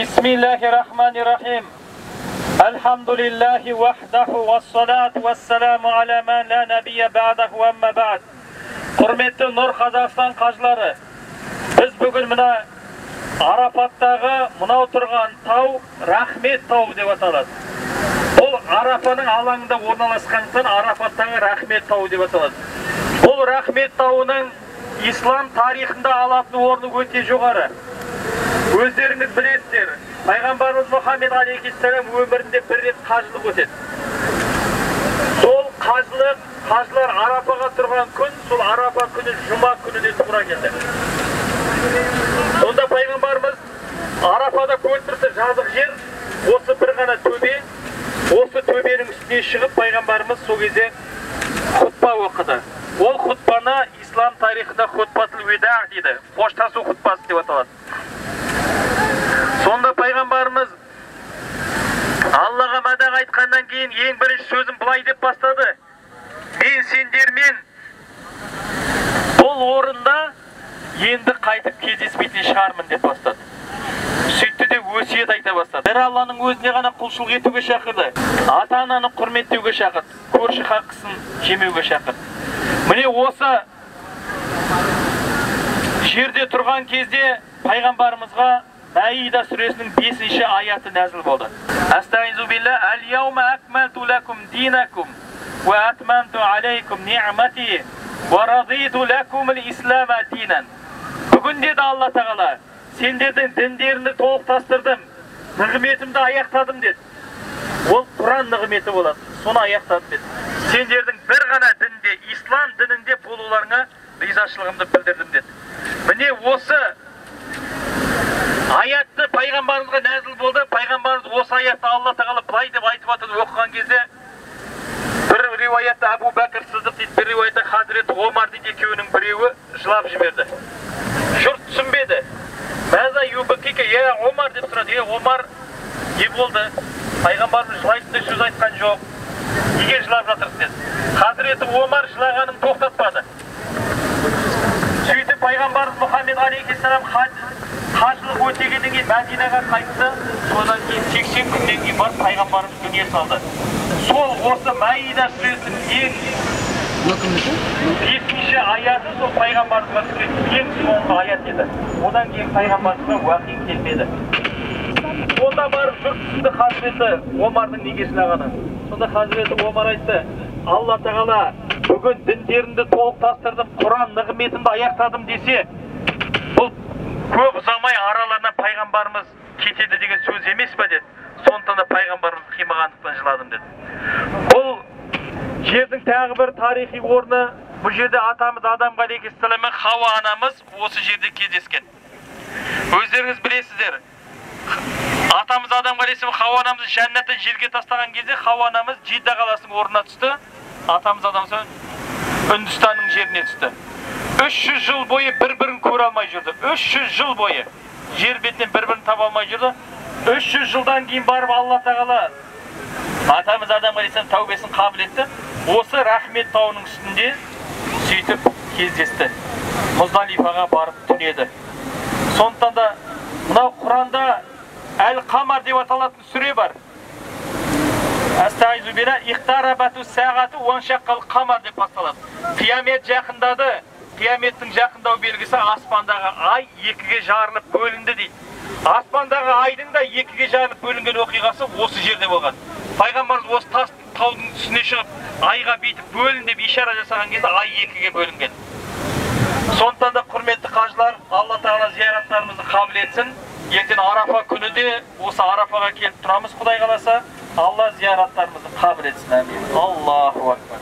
Bismillahirrahmanirrahim. Elhamdülillahi vahdahu ve salatu ve selamu ala men la nebiyye ba'dahu ve emme ba'd. Құрметті Нұр Қазақстан қажылары, біз бүгін мына Арапаттағы мынау тұрған тау Рахмет тауы деп аталады. Бұл Арапаның алаңында орналасқандықтан Арапаттағы Рахмет тауы деп аталады. Бұл Рахмет тауының ислам тарихында алатын орны өте жоғары. Өздеріңіз білесіздер, пайғамбарымыз Мұхаммед алейхиссалам өмірінде бір рет қажылық өтеді. Сол қажылар Арапаға тұрған күн, сол Арапа күні жұма күніне тура келді. Сонда пайғамбарымыз Арапада көріп тұрса жазық жер, осы бір ғана төбе, осы төбенің үстіне шығып пайғамбарымыз сол кезде хутба оқыды. Ол хутбаны ислам тарихында хутбатул вида дейді, қоштасу хутбасы деп аталады. Сонда пайғамбарымыз Аллаға мадақ айтқаннан кейін ең бірінші сөзін былай деп бастады: мен сендермен бұл орында енді қайтып кездеспейтін шығармын деп бастады. Сөйтті де өсиет айта бастады. Бір Алланың өзіне ғана құлшылық етуге шақырды. Ата-ананы құрметтеуге шақырды. Көрші хаққысын жемеуге шақырды. Міне осы жерде тұрған кезде пайғамбарымызға Маида сүресінің 5-ші аяты нәзіл болды. Астағизу билла, әл-яума әкмәлту ләкум динакум, ва атмамту алейкум ни'мати, ва радиду ләкум ил-ислама динан. Бүгін деді Алла Тағала, сендердің діндеріңді толықтастырдым, нығметімді аяқтадым деді. Ол Құран нығметі болады, соны аяқтадым деді. Сендердің бір ғана дінде, ислам дінінде болуларыңа ризашылығымды білдірдім деді. Міне осы аятты пайғамбарымызға нәзіл болды. Пайғамбарымыз осы аятты Алла Тағала былай деп айтып жатыр оқыған кезде, бір риуаятта Абу Бәкір Сиддиқ дейді, бір риуаятта Хазіреті Омар дейді, екеуінің біреуі жылап жіберді. Жұрт түсінбеді. Мәза юбкике, Омар деп сұрады. Омар не болды? Пайғамбарымыз жылайтындай сөз айтқан жоқ. Неге жылап жатырсыз деді. Хазіреті Омар жылағанын тоқтатпады. Сөйтіп пайғамбарымыз Мұхаммед алейхиссалам қажылық өтегеннен кейін Мәдинаға қайтты. Содан кейін 80 күннен кейін барып пайғамбарымыз дүние салды. Сол осы Маида сүресінің ең 5-ші аяты сол пайғамбарымызға түскен ең соңғы аят еді. Одан кейін пайғамбарымызға уақи келмеді. Сонда барып жұрт түсінді Хазіреті Омардың неге жылағанын. Сонда Хазіреті Омар айтты: Алла Тағала бүгін діндерімді толықтастырдым, Құран нығметімді аяқтадым десе, бұл көп ұзамай араларынан пайғамбарымыз кетеді деген сөз емес пе деді. Сондықтан да пайғамбарымыз қимағандықтан жыладым деді. Бұл жердің тағы бір тарихи орны, бұл жерде атамыз Адам алейхиссалам мен Хауа анамыз осы жерде кездескен. Өздеріңіз білесіздер, атамыз Адам алейхиссалам Хауа анамызды жәннаттан жерге тастаған кезде Хауа анамыз Жидда қаласының орнына түсті. Атамыз Адам Үндістанның жеріне түсті. 300 жыл бойы бір-бірін көре алмай жүрді. 300 жыл бойы жер бетінен бір-бірін таба алмай жүрді. 300 жылдан кейін барып Алла Тағала атамыз Адам алейхиссалам тәубесін қабыл етті. Осы Рахмет тауының үстінде сөйтіп кездесті. Мұздалифаға барып түнеді. Сондықтан да мынау Құранда Әл-Қамар деп аталатын сүре бар. Астағизу билла, иқтарабату сағату уаншаққал қамар деп басталады. Қиямет жақындады. Қияметтің жақындау белгісі аспандағы ай екіге жарылып бөлінді дейді. Аспандағы айдың да екіге жарылып бөлінген оқиғасы осы жерде болған. Пайғамбарымыз осы таудың үстіне шығып айға бүйтіп бөлін деп ишара жасаған кезде ай екіге бөлінген. Сондықтан да құрметті қажылар, Алла Тағала зияраттарымызды қабыл етсін. Ертең Арафа күні де осы Арафаға келіп тұрамыз, Құдай қаласа. Алла зияраттарымызды қабыл етсін. Амин. Аллаху акбар.